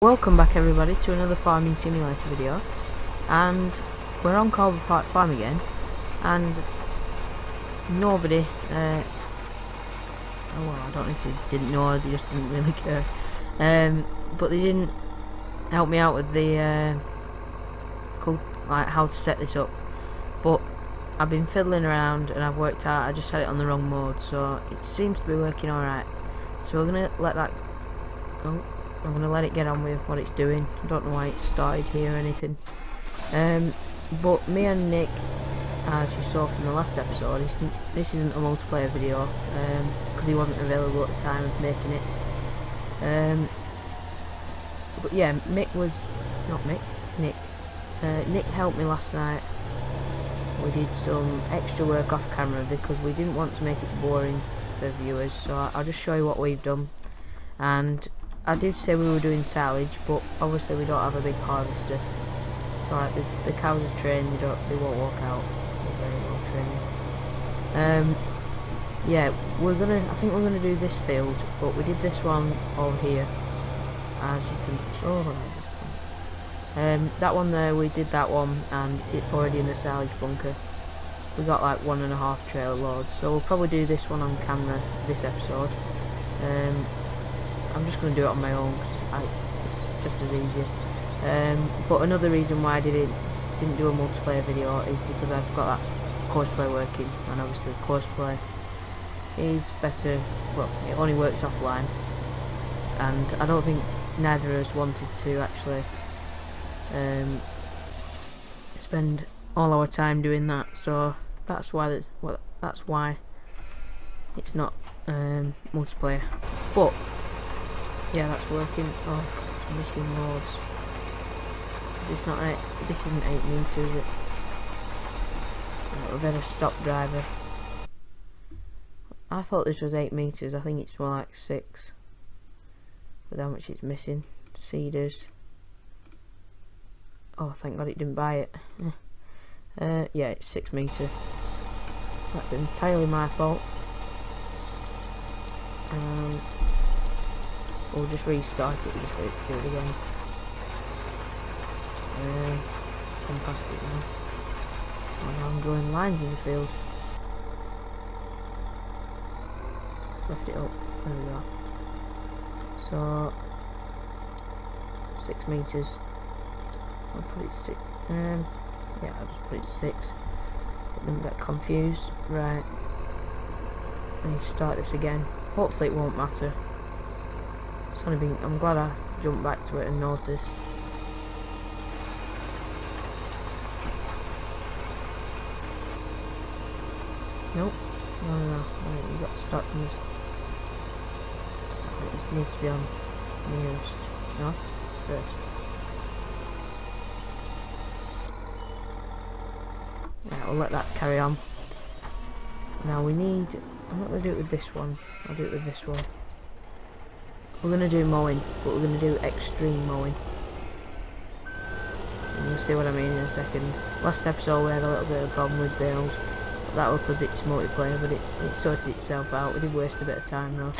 Welcome back everybody to another farming simulator video, and we're on Coldborough Park Farm again, and nobody, oh well, I don't know if you didn't know, they just didn't really care, but they didn't help me out with the like how to set this up. But I've been fiddling around and I've worked out I just had it on the wrong mode, so it seems to be working alright. So we're gonna let that go. I'm going to let it get on with what it's doing. I don't know why it started here or anything. But me and Nick, as you saw from the last episode, this isn't a multiplayer video because he wasn't available at the time of making it. But yeah, Nick helped me last night. We did some extra work off camera because we didn't want to make it boring for viewers, so I'll just show you what we've done. And I did say we were doing silage, but obviously we don't have a big harvester. It's alright, the cows are trained, they won't walk out. They're very well trained. Yeah, I think we're gonna do this field, but we did this one over here. As you can that one there, we did that one, and it's already in the silage bunker. We got like 1.5 trailer loads, so we'll probably do this one on camera this episode. I'm just going to do it on my own because it's just as easy. But another reason why I didn't do a multiplayer video is because I've got that courseplay working, and obviously courseplay is better. Well, it only works offline, and I don't think neither of us wanted to actually spend all our time doing that. So that's why it's not multiplayer. But yeah, that's working. Oh, it's missing loads. This isn't 8 meters, is it? Right, we better stop, driver. I thought this was 8 meters. I think it's more like 6. With how much it's missing. Cedars. Oh, thank God it didn't buy it. Yeah, it's 6 meters. That's entirely my fault. We'll just restart it, just wait to do it again. Come past it now. Oh, now I'm drawing lines in the field. Just left it up. There we go. So 6 meters. I'll put it 6. Yeah, I'll just put it 6. Don't get confused. Right. I need to start this again. Hopefully it won't matter. I'm glad I jumped back to it and noticed. Nope. No. You've got to start from this. This needs to be on nearest. No? First. Yeah, we'll let that carry on. Now we need... I'm not going to do it with this one. I'll do it with this one. We're going to do mowing, but we're going to do extreme mowing. And you'll see what I mean in a second. Last episode we had a little bit of a problem with bales. But that was because it's multiplayer, but it sorted itself out. We did waste a bit of time though.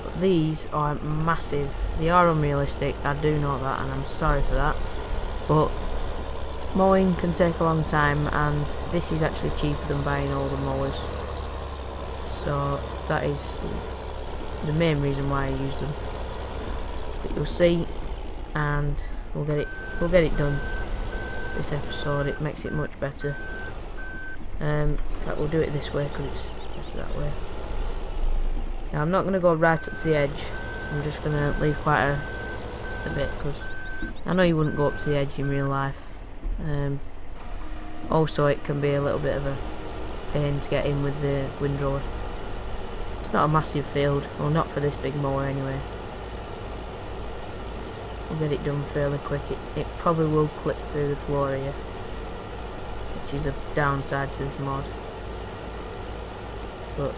But these are massive. They are unrealistic, I do know that, and I'm sorry for that. But mowing can take a long time, and this is actually cheaper than buying older mowers. So that is the main reason why I use them. But you'll see, and we'll get it done this episode. It makes it much better. In fact, we'll do it this way because it's better that way. Now I'm not going to go right up to the edge. I'm just going to leave quite a bit, because I know you wouldn't go up to the edge in real life. Also it can be a little bit of a pain to get in with the windrower. It's not a massive field, well, not for this big mower anyway. We'll get it done fairly quick. It probably will clip through the floor here, which is a downside to this mod, but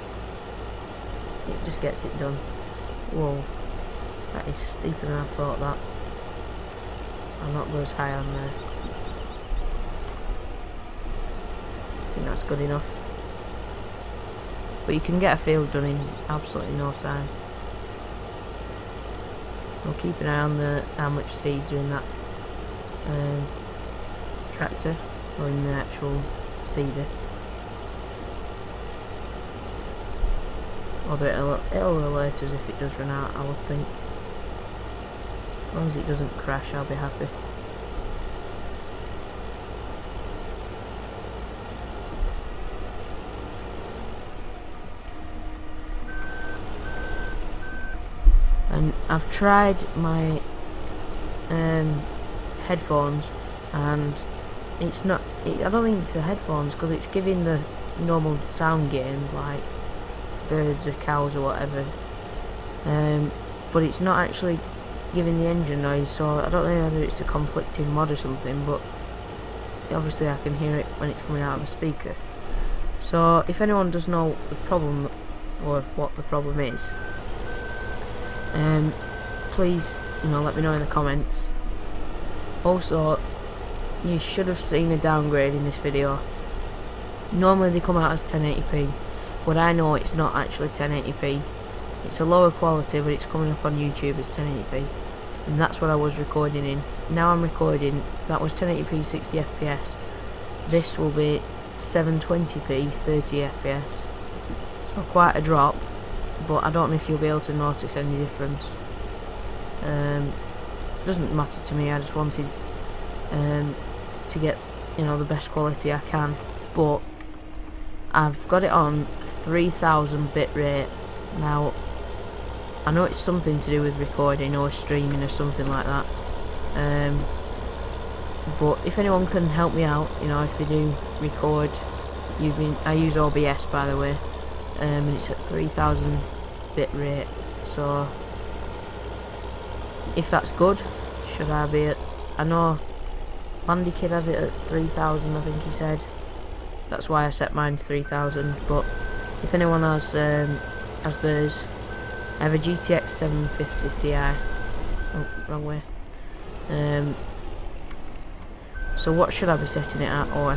it just gets it done. Whoa, that is steeper than I thought that. I'll not go as high on there. I think that's good enough. but you can get a field done in absolutely no time. We'll keep an eye on how much seeds are in that tractor, or in the actual seeder. Although it'll alert us if it does run out, I would think. As long as it doesn't crash, I'll be happy. And I've tried my headphones, and it's not. I don't think it's the headphones, because it's giving the normal sound gains like birds or cows or whatever, but it's not actually giving the engine noise. So I don't know whether it's a conflicting mod or something, but obviously I can hear it when it's coming out of a speaker. So if anyone does know the problem, or what the problem is, please, let me know in the comments. Also, you should have seen a downgrade in this video. Normally they come out as 1080p, but I know it's not actually 1080p. It's a lower quality, but it's coming up on YouTube as 1080p, and that's what I was recording in. Now I'm recording, that was 1080p 60 fps. This will be 720p 30 fps. So quite a drop, but I don't know if you'll be able to notice any difference. Doesn't matter to me. I just wanted to get the best quality I can, but I've got it on 3000 bit rate. Now I know it's something to do with recording or streaming or something like that, but if anyone can help me out, if they do record I use OBS, by the way, and it's at 3000 bit rate, so if that's good, should I be at, I know Landy Kid has it at 3000, I think he said. That's why I set mine to 3000, but if anyone has theirs, I have a GTX 750 Ti. Oh, wrong way. So what should I be setting it at, or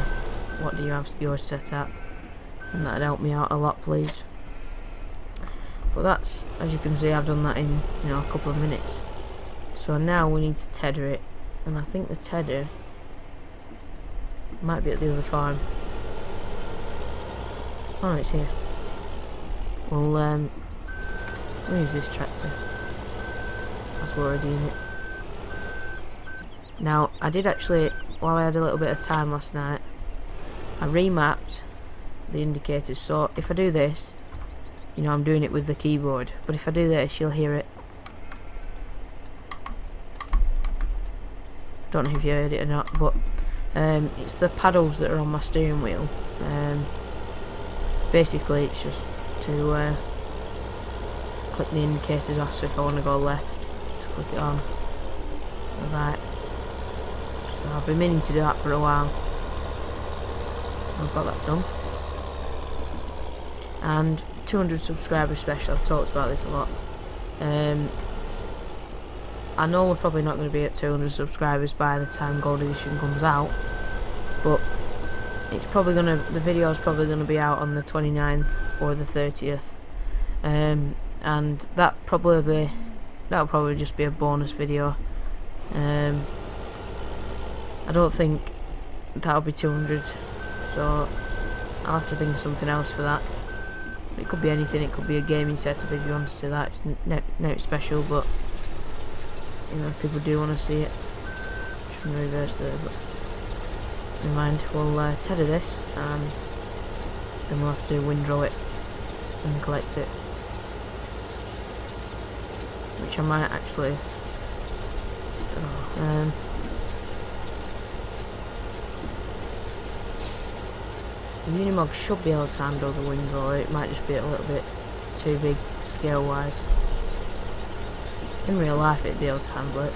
what do you have yours set at? And that'd help me out a lot, please. But that's, as you can see, I've done that in a couple of minutes. So now we need to tether it, and I think the tether might be at the other farm. Oh no, it's here. Well, we'll use this tractor, as we're already in it. Now, I did actually, while I had a little bit of time last night, I remapped the indicators. So if I do this, I'm doing it with the keyboard, but if I do this, you'll hear it. Don't know if you heard it or not, but it's the paddles that are on my steering wheel. Basically, it's just to click the indicators off. So if I want to go left, just click it on. Right. So I've been meaning to do that for a while. I've got that done. And 200 subscriber special. I've talked about this a lot. I know we're probably not going to be at 200 subscribers by the time Gold Edition comes out, but it's probably going to, the video is probably going to be out on the 29th or the 30th, and that'll probably just be a bonus video. I don't think that'll be 200, so I'll have to think of something else for that. It could be anything. It could be a gaming setup if you want to do that. It's no special, but if people do want to see it. Shouldn't reverse there, but never mind. We'll tether this, and then we'll have to windrow it and collect it, which I might actually. The Unimog should be able to handle the windrow. It might just be a little bit too big scale wise. In real life it'd be able to handle it.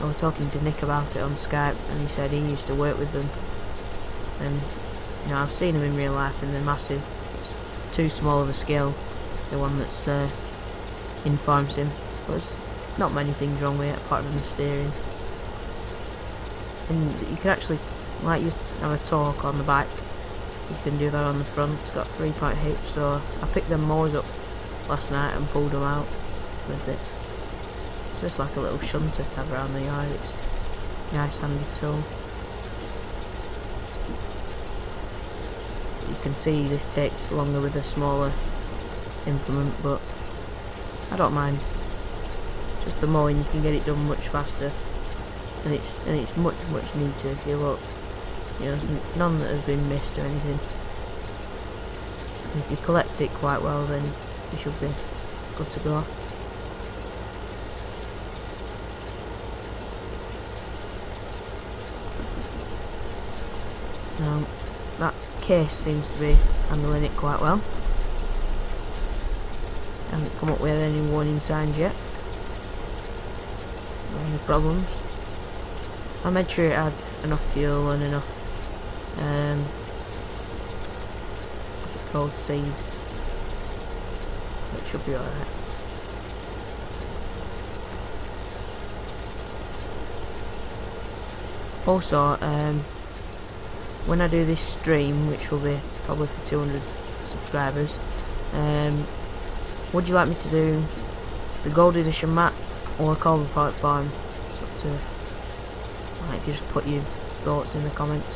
I was talking to Nick about it on Skype, and he said he used to work with them, and I've seen them in real life and they're massive. It's too small of a scale, the one that's in Farm Sim, but there's not many things wrong with it apart from the steering. And you can actually, like, you have a torque on the back, you can do that on the front. It's got a 3-point hitch, so I picked them mowers up last night and pulled them out with it. It's just like a little shunter to have around the yard. It's a nice handy tool. You can see this takes longer with a smaller implement, but I don't mind. Just the mowing, you can get it done much faster, and it's much neater if you look. You know, there's none that has been missed or anything. And if you collect it quite well, then you should be good to go. Now, that case seems to be handling it quite well. I haven't come up with any warning signs yet. Or any problems. I made sure it had enough fuel and enough what's it called, seed, so it should be alright. Also, when I do this stream, which will be probably for 200 subscribers, would you like me to do the Gold Edition map or a Coldborough Park farm? It's up to, like, if you just put your thoughts in the comments.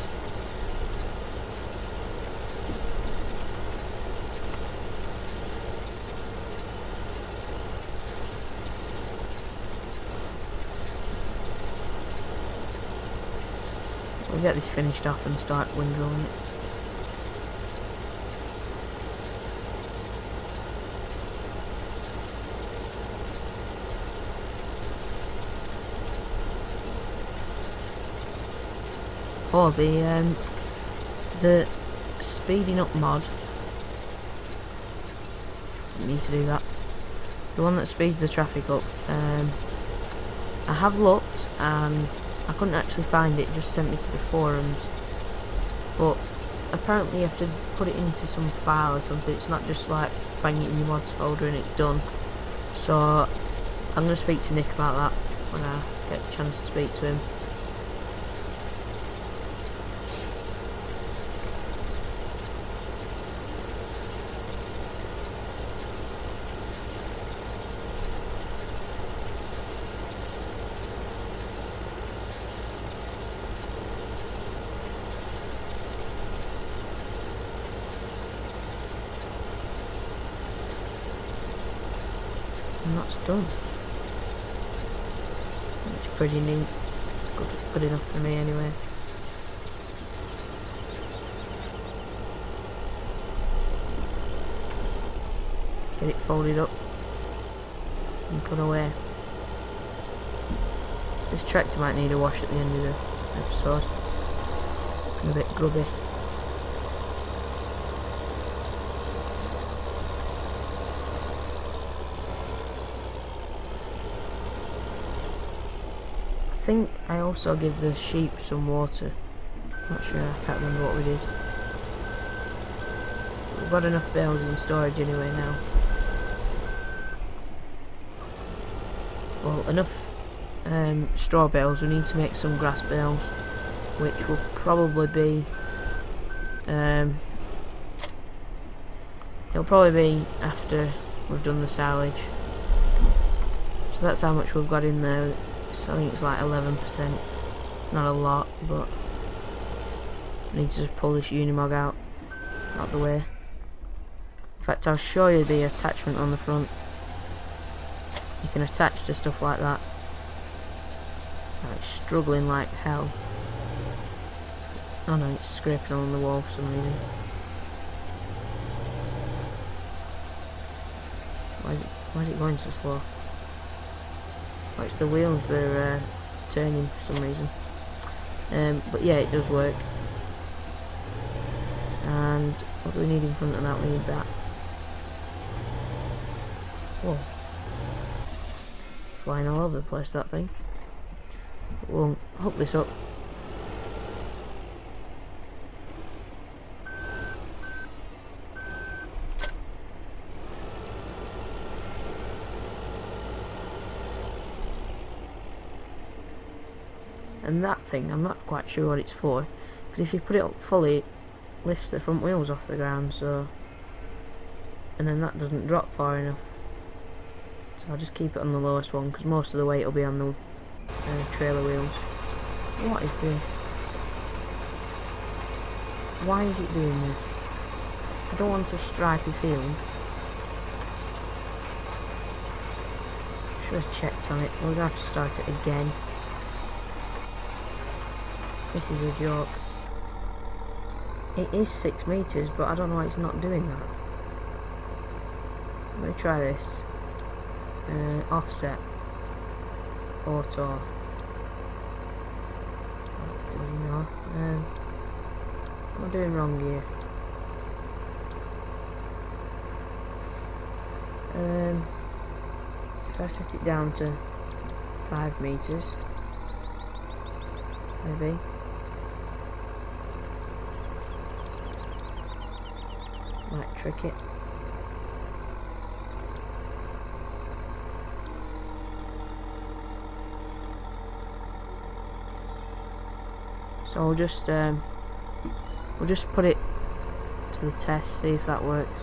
We'll get this finished off and start windrowing it. Oh, the speeding up mod. Didn't need to do that. The one that speeds the traffic up. I have looked and I couldn't actually find it. It just sent me to the forums. But apparently you have to put it into some file or something. It's not just like bang it in your mods folder and it's done. So I'm going to speak to Nick about that when I get a chance to speak to him. And that's done. It's pretty neat. It's good enough for me anyway. Get it folded up and put away. This tractor might need a wash at the end of the episode. Looking a bit grubby. I think I also give the sheep some water. Not sure, I can't remember what we did. We've got enough bales in storage anyway now. Well, enough straw bales. We need to make some grass bales, which will probably be it'll probably be after we've done the silage. So that's how much we've got in there. So I think it's like 11%. It's not a lot, but I need to just pull this Unimog out the way. In fact, I'll show you the attachment on the front. You can attach to stuff like that. Oh, it's struggling like hell. Oh no, it's scraping along the wall for some reason. Why is it going so slow? Oh, it's the wheels, they're turning for some reason. But yeah, it does work. And what do we need in front of that? We need that. Whoa. Flying all over the place, that thing. We'll hook this up. And that thing, I'm not quite sure what it's for, because if you put it up fully, lifts the front wheels off the ground, so, and then that doesn't drop far enough. So I'll just keep it on the lowest one because most of the weight will be on the trailer wheels. What is this? Why is it doing this? I don't want a stripy field. Should have checked on it. We're gonna have to start it again. This is a joke. It is 6 meters, but I don't know why it's not doing that. Let me try this. Offset. Auto. No. What am I doing wrong here? If I set it down to 5 meters, maybe. Might trick it. So we'll just put it to the test, see if that works.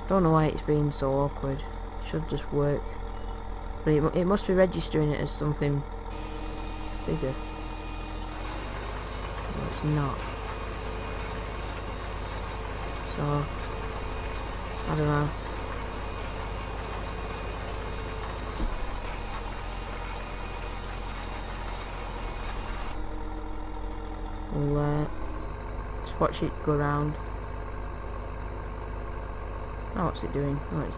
Don't know why it's being so awkward. It should just work, but it must be registering it as something bigger. No, it's not. So I don't know. We'll just watch it go round. Oh, what's it doing? Oh, it's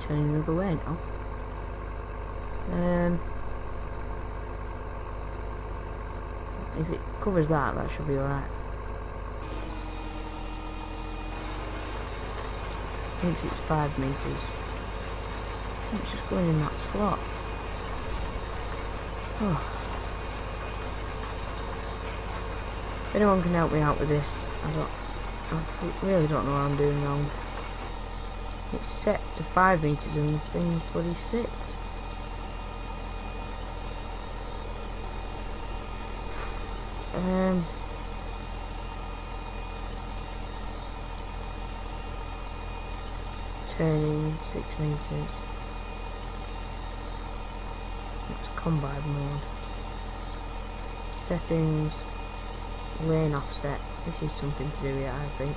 turning the other way now. If it covers that, that should be alright. Thinks it's 5 meters. It's just going in that slot. Oh. If anyone can help me out with this, I really don't know what I'm doing wrong. It's set to 5 meters and the thing's bloody 6. Turning 6 meters. It's combine mode. Settings. Lane offset. This is something to do with it, I think.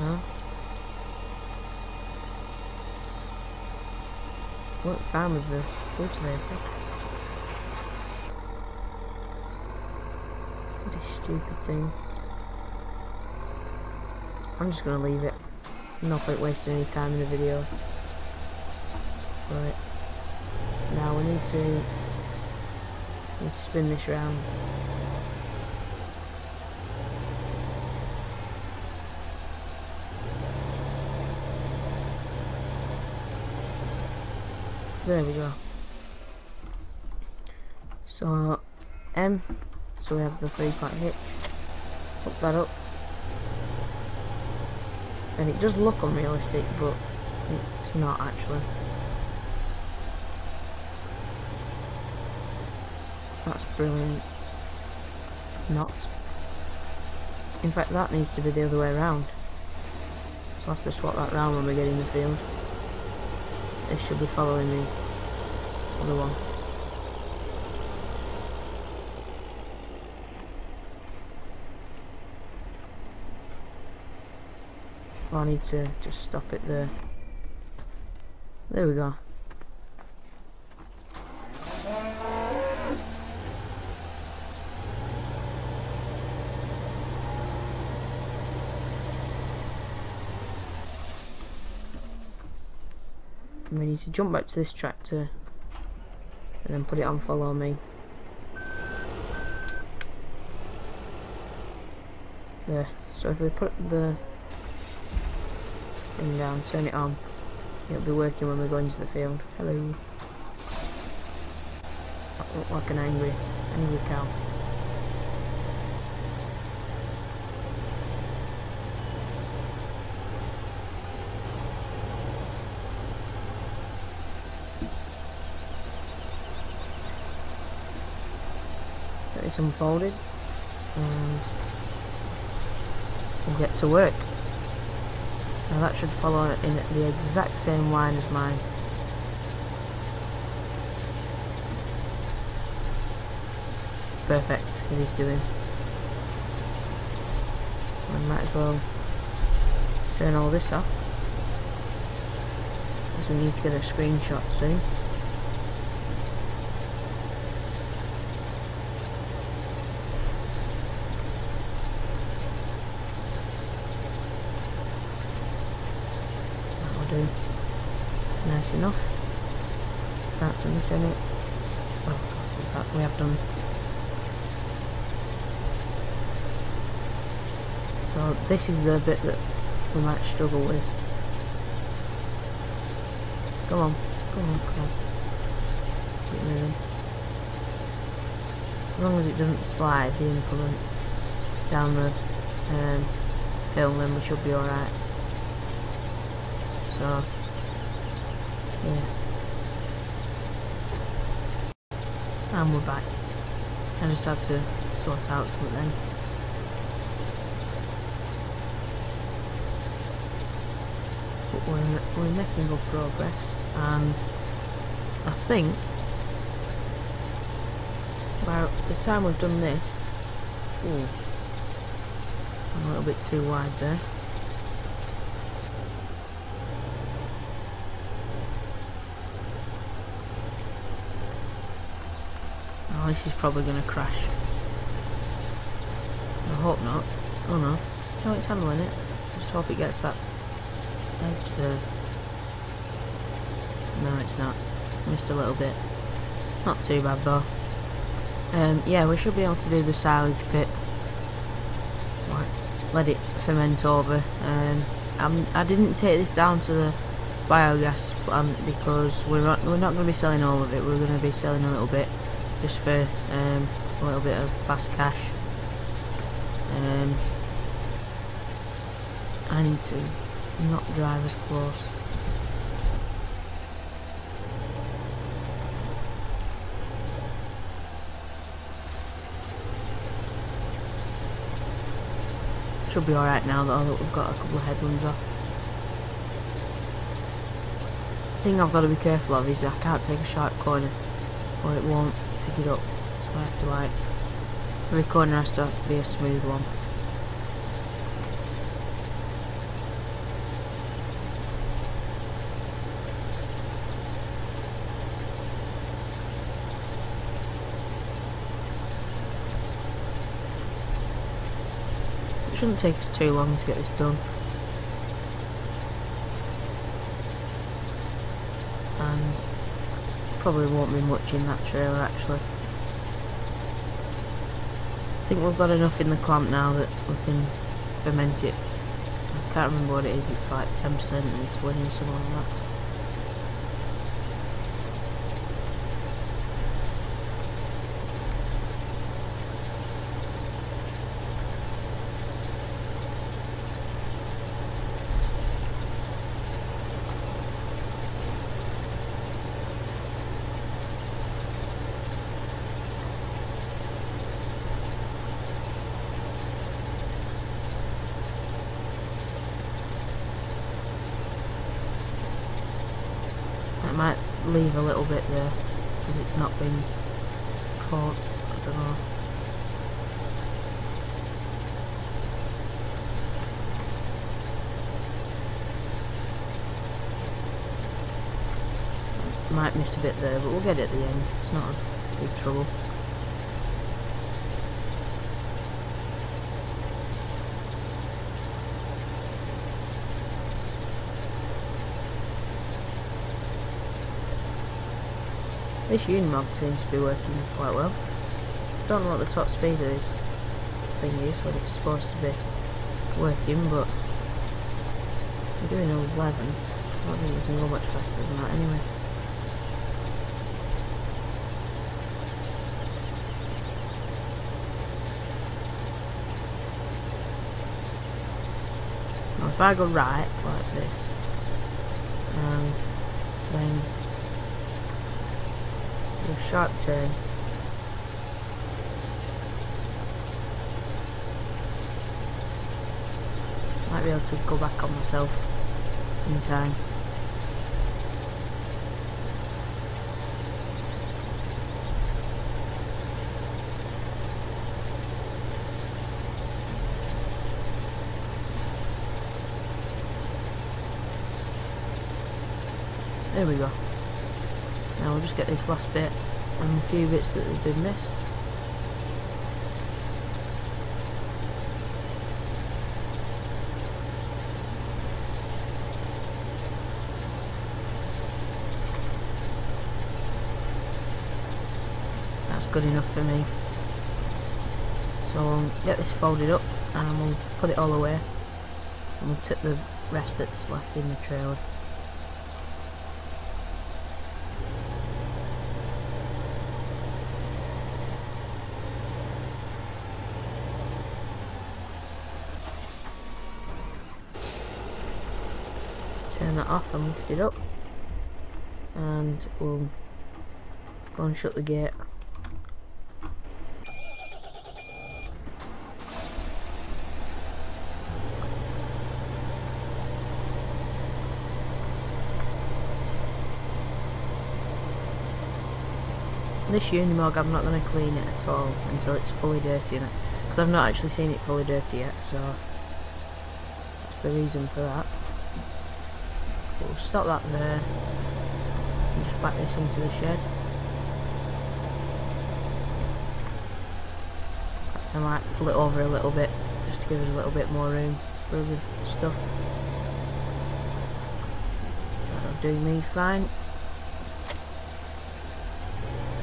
No. Won't find with the cultivator. What a stupid thing. I'm just gonna leave it. No point wasting any time in the video. Right. Now we need to spin this round. There we go. So M, so we have the 3-part hitch. Hook that up. And it does look unrealistic, but it's not actually. That's brilliant. Not. In fact, that needs to be the other way around. So I'll have to swap that round when we get in the field. This should be following the other one. I need to just stop it there. There we go. And we need to jump back to this tractor and then put it on follow me. There. So if we put the thing down, turn it on, it'll be working when we go into the field. Hello. That looked like an angry cow. That is unfolded. and we'll get to work. Now that should follow in the exact same line as mine. Perfect, it is doing. So I might as well turn all this off, because we need to get a screenshot soon. That'll do. Nice enough. That's missing it. Oh, in fact we have done. So this is the bit that we might struggle with. Come on, come on, come on. Keep moving. As long as it doesn't slide the implement down the hill, then we should be alright. So, yeah. And we're back. I just had to sort out something then. But we're making good progress, and I think about the time we've done this, ooh, I'm a little bit too wide there. Oh, this is probably going to crash. I hope not. Oh no. No, it's handling it. Just hope it gets that edge there. No, it's not. Missed a little bit. Not too bad though. Yeah, we should be able to do the silage pit. Like, let it ferment over. I didn't take this down to the biogas plant because we're not going to be selling all of it. We're going to be selling a little bit, just for a little bit of fast cash. I need to not drive as close. Should be alright now though that we've got a couple of headlands off. The thing I've got to be careful of is I can't take a sharp corner or it won't pick it up. So I have to, like, every corner has to be a smooth one. It shouldn't take us too long to get this done. And probably won't be much in that trailer actually. I think we've got enough in the clamp now that we can ferment it. I can't remember what it is, it's like 10% and 20 or something like that. I might leave a little bit there because it's not been caught. I don't know. Might miss a bit there, but we'll get it at the end. It's not a big trouble. This Unimog seems to be working quite well. Don't know what the top speed of this thing is when it's supposed to be working, but we're doing 11. I don't think you can go much faster than that anyway. Now if I go right, like this, and then a sharp turn, Might be able to go back on myself in time. There we go. Now we'll just get this last bit and a few bits that have been missed. That's good enough for me. So we'll get this folded up and we'll put it all away and we'll tip the rest that's left in the trailer. Turn that off and lift it up, and we'll go and shut the gate. This Unimog I'm not going to clean it at all until it's fully dirty in it, because I've not actually seen it fully dirty yet, so that's the reason for that. We'll stop that there and just back this into the shed. In fact, I might pull it over a little bit just to give us a little bit more room for other stuff. That'll do me fine.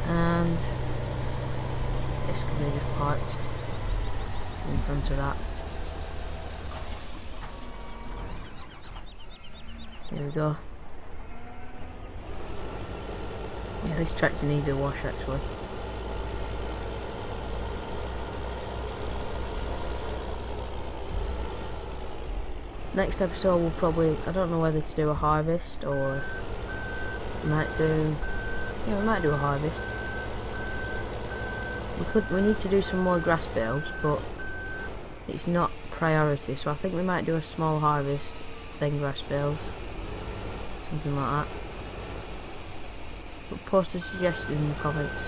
And this can be just parked in front of that. There we go. Yeah, this tractor needs a wash actually. Next episode we'll probably, I don't know whether to do a harvest or we might do, yeah, we might do a harvest. We need to do some more grass bales, but it's not priority, so I think we might do a small harvest, then grass bales. Something like that. But post a suggestion in the comments.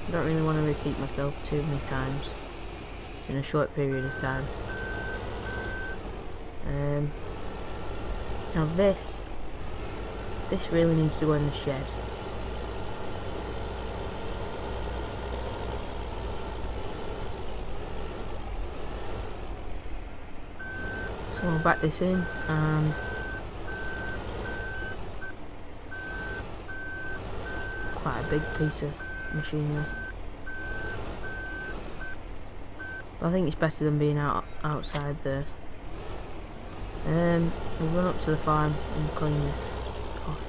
I don't really want to repeat myself too many times in a short period of time. Now this really needs to go in the shed. So we'll back this in and quite a big piece of machinery. But I think it's better than being outside there. We'll run up to the farm and clean this off.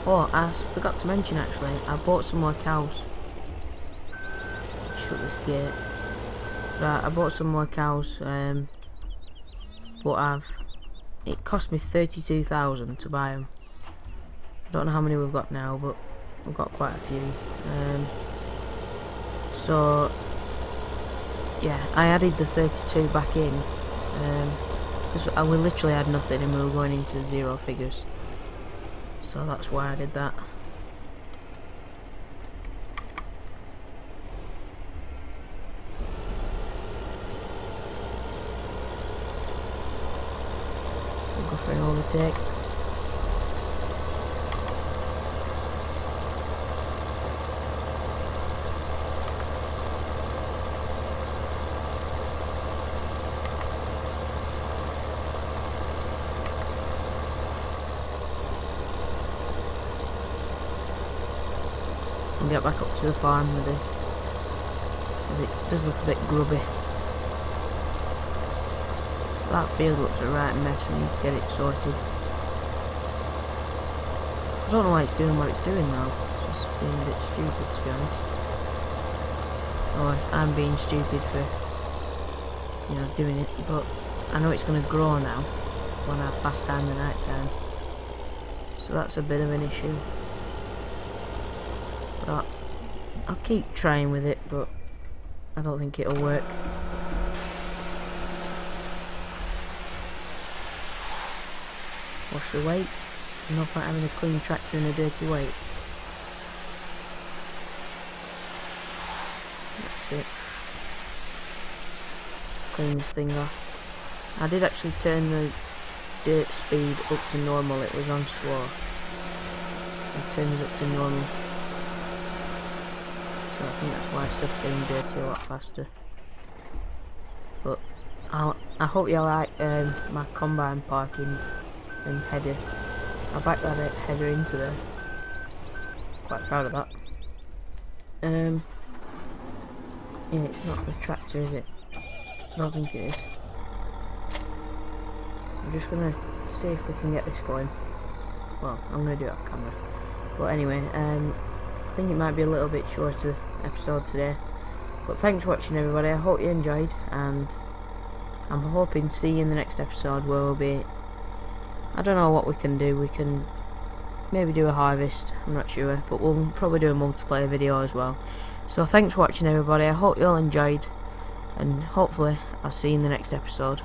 Oh, I forgot to mention actually, I bought some more cows. Shut this gate. Right, I bought some more cows. But it cost me 32,000 to buy them. I don't know how many we've got now, but we've got quite a few. So yeah, I added the 32 back in because we literally had nothing and we were going into zero figures, so that's why I did that. We'll go for an overtake. And get back up to the farm with this, because it does look a bit grubby. That field looks a right mess. We need to get it sorted. I don't know why it's doing what it's doing now. It's just being a bit stupid, to be honest. Or I'm being stupid for, you know, doing it. But I know it's going to grow now when I have fast time and night time. So that's a bit of an issue. But I'll keep trying with it, but I don't think it'll work. Wash the weight. No point having a clean tractor in a dirty weight. That's it. Clean this thing off. I did actually turn the dirt speed up to normal. It was on slow. I turned it up to normal. So I think that's why stuff's getting dirty a lot faster. But I hope you like my combine parking and header. I backed that header into there. Quite proud of that. Yeah, it's not the tractor, is it? I don't think it is. I'm just gonna see if we can get this going. Well, I'm gonna do it off camera. But anyway, I think it might be a little bit shorter episode today. But thanks for watching, everybody. I hope you enjoyed, and I'm hoping to see you in the next episode where we'll be... I don't know what we can do. We can maybe do a harvest, I'm not sure, but we'll probably do a multiplayer video as well. So thanks for watching, everybody. I hope you all enjoyed, and hopefully I'll see you in the next episode.